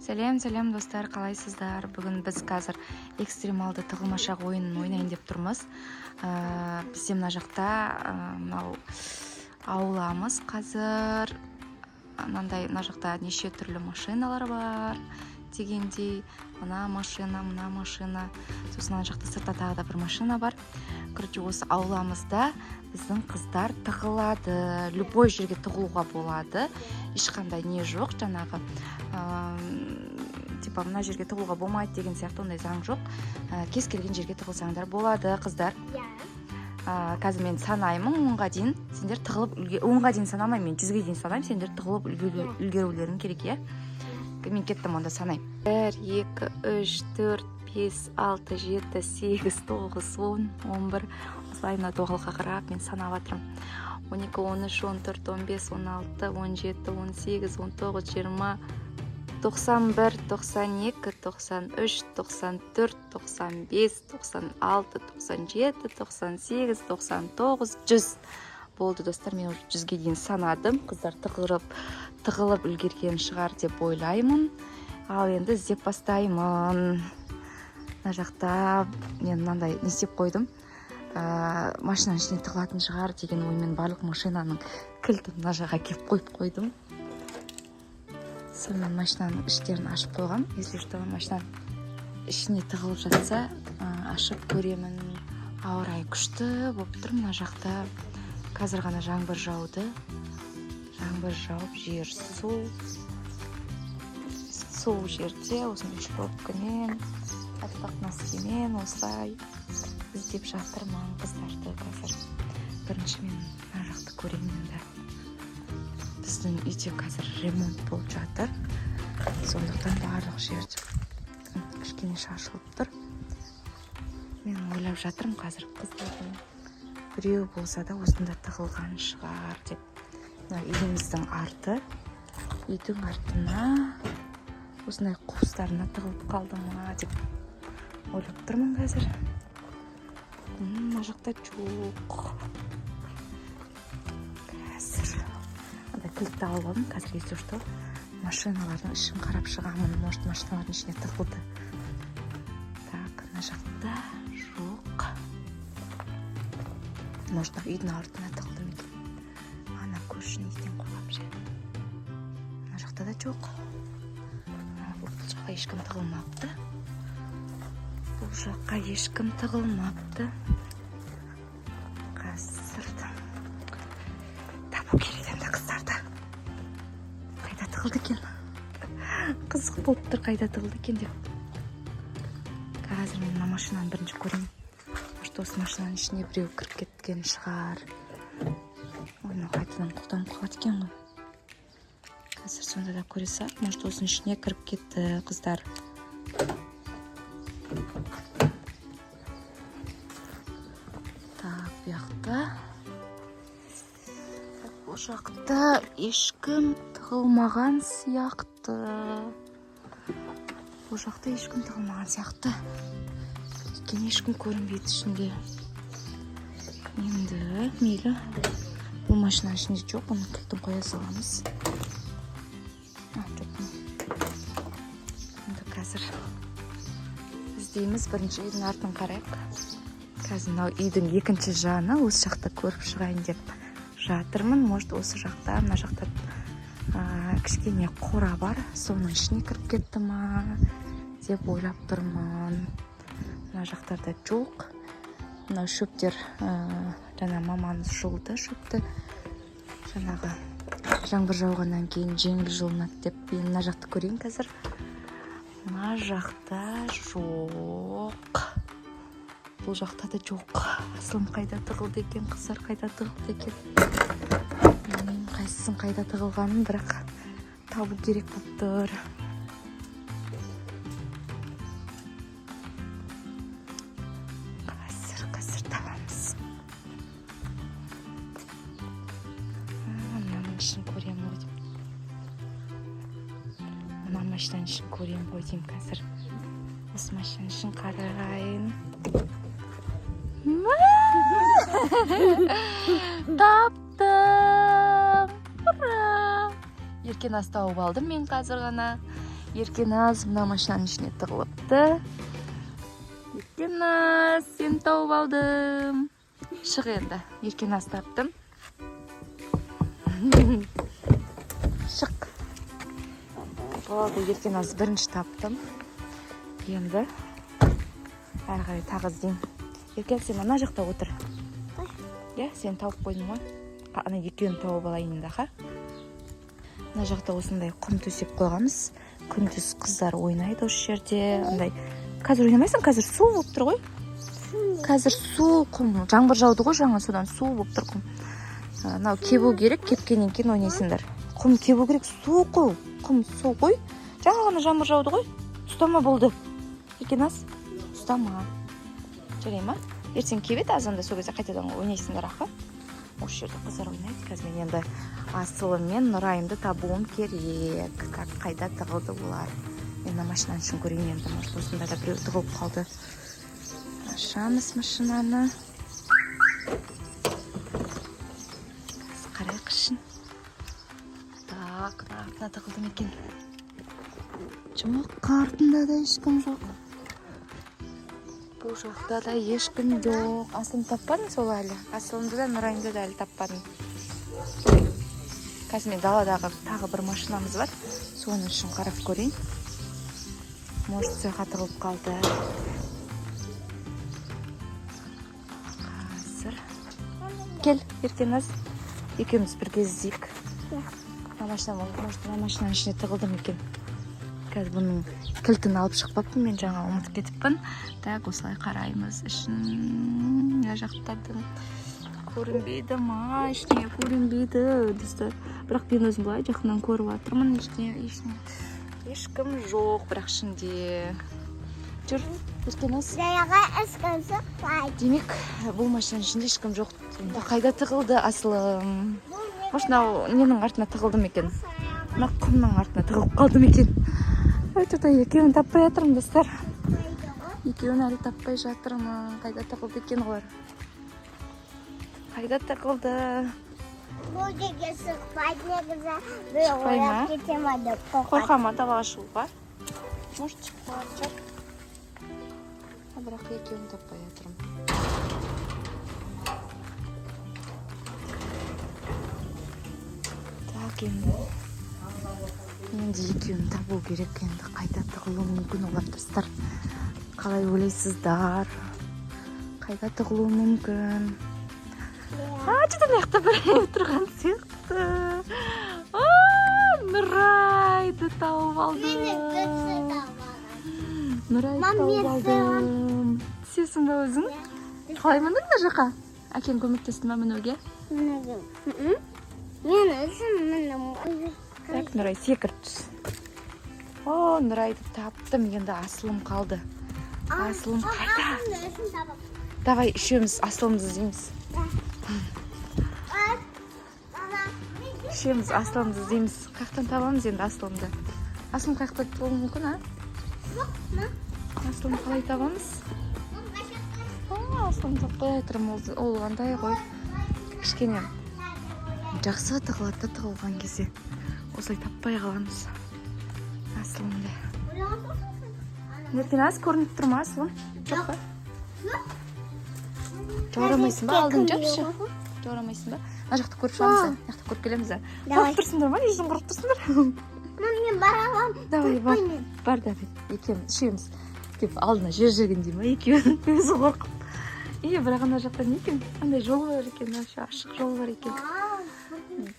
Сәлем достар, қалайсыздар? Бүгін біз қазір экстремалды тығылмашақ ойынын ойнайын деп тұрмыз. Бізде мына жақта мынау ауламыз қазір. Мына жақта неше түрлі машиналар бар дегендей. Мына машина. Сосын мына жақта сыртта тағы да бір машина бар. Короче, осы ауламызда біздің қыздар тығылады. Любой жерге тығылуға болады. Ешқандай не жоқ, жаңағы типа мына жерге тығылуға болмайды деген сияқты ондай заң жоқ. Кез келген жерге тығылсаңдар болады, қыздар. Қазір мен санаймын 10-ға дейін. Сендер тығылып 10-ға дейін санамаймын, мен 100-ге дейін санаймын. Сендер тығылып үлгерулерің керек, иә? Мен кеттім, онда санаймын. 1, 2, 3, 4, 5, 6, 7, 8, 9, 10, 11. Осылай мына доғалға қарап мен санап жатырмын. 12, 13, 14, 15, 16, 17, 18, 19, 20, 91, 92, 93, 94, 95, 96, 97, 98, 99, 100. Болды достар, мен уже 100-ге дейін санадым. Қыздар тығылып үлгерген шығар деп ойлаймын. Ал енді іздеп бастаймын. Мына жақта мен мынандай не істеп қойдым. Машинаның ішіне тығылатын шығар деген оймен барлық машинаның кілтін мына жаққа кеп қойып қойдым. Сонымен машинаның іштерін ашып қойғам. Если что, машинаның ішіне тығылып жатса, ашып көремін. Ауа райы күшті болып тұр мына жақта. Қазір ғана жаңбыр жауды. Жаңбыр жауып, жер су жерде, осындай шлопкамен, аппақ носкимен осылай іздеп жатырмын қыздарды қазір. Бірінші мен мына жақты көремін енді. Біздің үйде қазір ремонт болып жатыр. Сондықтан барлық жерде кішкене шашылып тұр. Мен ойлап жатырмын қазір қыздардың біреу болса да осында тығылған шығар деп. Үйіміздің арты, үйдің артына осындай қуыстарына тығылып қалды ма деп ойлап тұрмын қазір. Мына жақта жоқ. Қазір анда кілтті алып алдым. Қазір если что, машиналардың ішін қарап шығамын. Может, машиналардың ішіне тығылды. Так, мына жақта жоқ. Может, үйдің артына тығылды ма екен? Ана көшін естен қойғам жер. Мына жақта да жоқ. Бұл жаққа ешкім тығылмапты. Бұл жаққа ешкім тығылмапты. Қазір табу керек енді қыздарды. Қайда тығылды екен? Қызық болып тұр, қайда тығылды екен деп. Қазір мен мына машинаны бірінші көремін. Может, осы машинаның ішіне біреу кіріп кеткен шығар. Оны қайтадан қолданып қалады екен ғой. Қазір сонда да көре сақ. Может, осының ішіне кіріп кетті қыздар. Так, бұяқта. Бұл жақта ешкім тығылмаған сияқты. Бұл жақта ешкім тығылмаған сияқты. Екен ешкім көрінбейді ішінде. Енді мейлі. Бұл машинаның ішінде жоқ, бұны кілтін қоя саламыз. Енді қазір іздейміз, бірінші үйдің артын қарайық. Қазір мынау үйдің екінші жаны, осы жақта көріп шығайын деп жатырмын. Может, осы жақта, мына жақта кішкене қора бар, соның ішіне кіріп кетті ма деп ойлап тұрмын. Мына жақтарда жоқ. Мынау шөптер, жаңа мамамыз жұлды шөпті. Жаңағы жаңбыр жауғаннан кейін жеңіл жылынады деп. Мен мына жақты көрейін қазір. Мына жақта жоқ. Бұл жақта да жоқ. Асылым қайда тығылды екен, қыздар қайда тығылды екен. Қайсысын қайда тығылғанын бірақ табу керек болып тұр. Қазір табамыз. Мынаның ішін көрем ғой деймін. Мына машинаның ішін көрем ғой деймін қазір. Осы машинаның ішін қарайын. Таптым! Ура! Еркен ас тауып алдым мен қазір ғана. Еркеназ мына машинаның ішіне тығылыпты. Еркеназ, сені тауып алдым. Шық енді, Еркеназ таптым. Шық. Болды, Еркеназ бірінші таптым. Енді әрі қарай тағы іздеймін. Еркен, сен ана жақта отыр. Иә, сен тауып қойдың ғой. Ана екеуін тауып алайын да, ха? Мына жақта осындай құм төсеп қойғанбыз. Күндіз қыздар ойнайды осы жерде. Андай қазір ойнамайсың, қазір су болып тұр ғой. Қазір су, құм, жаңбыр жауды ғой жаңа, содан су болып тұр құм. Мынау кебу керек, кепкеннен кейін ойнайсыңдар. Құм кебу керек, су қой, құм су қой. Жаңа ғана жаңбыр жауды ғой. Ұстама болды. Еркеназ, ұстама. Жарай ма? Ертең кебет азанда сол кезде қайтадан ойнайсыңдар аха. Осы жерде қыздар ойнайды. Қазір мен енді Асылым мен Нұрайымды табуым керек. Қайда тығылды олар? Мен машинаның ішін көрейін енді. Может, осында да біреу тығылып қалды. Ашамыз машинаны. Қарайық ішін. Так, мына тығылды ма екен? Жұмақ артында да ешкім жоқ. Бұл жақта да ешкім жоқ. Асылым таппадың сол әлі? Асылымды да Нұрайымды да әлі таппадың. Қазір мен даладағы тағы бір машинамыз бар. Соның үшін қарап көрейін. Может, сояққа тығылып қалды. Қазір. Кел, Еркеназ. Екеуміз бірге іздейік. Может, машинаның ішіне тығылдым екен. Қазір бұның кілтін алып шықпаппын, мен жаңа ұмытып кетіппін. Так, осылай қараймыз. Ішін жақтадым. Көрінбейді ма? Ештеңе көрінбейді, достар. Бірақ мен өзім былай жақыннан көріп жатырмын. Ешкім жоқ, бірақ ішінде. Жүр, Еркеназ. Демек, бұл машинаның ішінде ешкім жоқ. Қайда тығылды Асылым? Мынау ненің артына тығылдым екен? Мына құмның артына тығылып қалдым екен. Өйтірді, екеуін таппай жатырмын, достар. Екеуін әлі таппай жатырмын. Қайда тығылды екен олар? Қайда тығылды? Бұл жерге шықпайды негізі. Шықпай ма? Қорқама далаға шығуға. Может, шықпайды жар. Бірақ екеуін таппай жатырмын. Так, енді екеуін табу керек. Енді қайда тығылу мүмкін олар, достар? Қалай ойлайсыздар? Қайда тығылу мүмкін? Жедан аяқта бір тұрған сияқты. Нұрайды тауып алдым. Нұрайды тауып алдым. Түсесің бе өзің? Қалай міндің мына жаққа? Әкең көмектесті ме мінуге? Мен өзім мінім. Так, Нұрай, секіріп түс. Нұрайды таптым, енді Асылым қалды. Асылым қайда? Давай, үшеуміз Асылымды іздейміз. Үшеуміз Асылымды іздейміз. Қаяқтан табамыз енді Асылымды? Асылым қаяқта болуы мүмкін, а? Асылым қалай табамыз? Асылым таппай жатырмын, ол қандай ғой. Кішкене жақсы тығылады да тығылған кезде. Осылай таппай қаламыз Асылымды. Еркеназ, көрініп тұр ма Асылым? Жоқ па? Жорамайсың ба? Алдың жапшы. Жорамайсың ба? Ана жақты көріп шығамыз, ана жақты көріп келеміз. Қорқып тұрсыңдар ма? Ешін қорқып тұрсыңдар? Мен бара алам. Давай, бар да екеуіміз, үшеуміз. Деп алдына жер жүргендей ма? Екеуін өзі қорқып. Бірақ ана жақта не екен? Андай жол бар екен, ашық жол бар екен.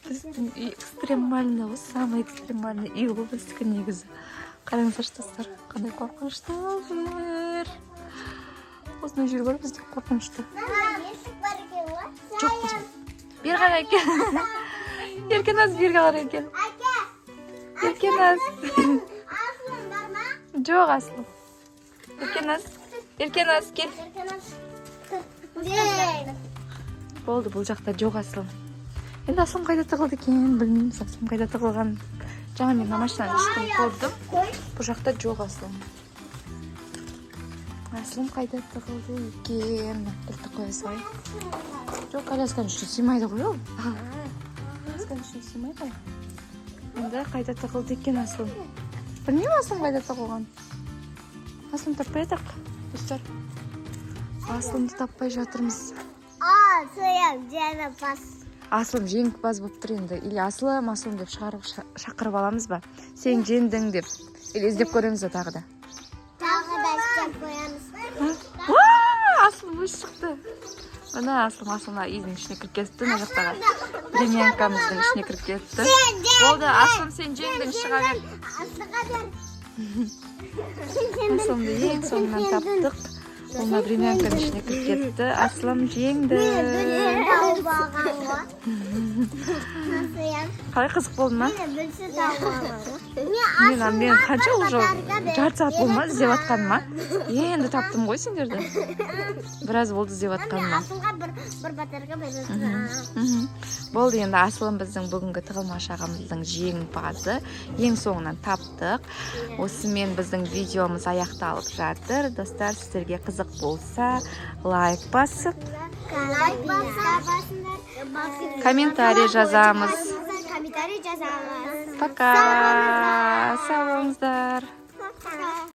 Біздің үй экстремальный ғой, самый экстремальный үй ғой біздікі негізі. Қараңыздаршы, достар, қандай қорқынышты жер. Осындай жер бар бізде қорқынышты. Жоқ бізде. Бері қарай кел. Еркеназ, бері қарай кел. Еркеназ. Асылым бар ма? Жоқ, Асылым. Еркеназ, кел. Болды, бұл жақта жоқ Асылым. Енді Асылым қайда тығылды екен, білмеймін. Асылым қайда тығылған. Жаңа мен машинаның ішін көрдім. Бұл жақта жоқ Асылым. Асылым қайда тығылды екен? Кілтті қоя салайын. Жоқ, колясканың ішіне сыймайды ғой ол. Колясканың ішіне сыймайды ғой. Енді қайда тығылды екен Асылым? білмеймін аслым қайда тығылған. Аслым таппай жатақ достар. Аслымды таппай жатырмыз. Соям жеңімпаз. Аслым жеңімпаз болып тұр енді. Или Аслым деп шақырып аламыз ба? Сен жеңдің деп. Или іздеп көреміз ба тағы да? Тағы да істеп қоямыз. Аслым өз шықты. Мына Аслым үйдің ішіне кіріп кетті. Мына жақтағы премьянкамыздың ішіне кіріп кетті. Болды, Аслым сен жеңдің, шыға бер. Аслымды ең соңынан таптық. Ол мына премьянканың ішіне кіріп кетті. Аслым жеңді. Қалай қызық болды ма? Мен қанша уже жарты сағат болды ма іздеп жатқаныма? Енді таптым ғой сендерді. Біраз болды іздеп жатқаныма. Асылға бір батырға береді. Болды, енді Аслым біздің бүгінгі тығылма шағымыздың жеңімпазы. Ең соңынан таптық. Осымен біздің видеомыз аяқталып жатыр. Достар, сіздерге қызық болса, лайк басып, комментарий жазамыз. Пока. Сау болыңыздар.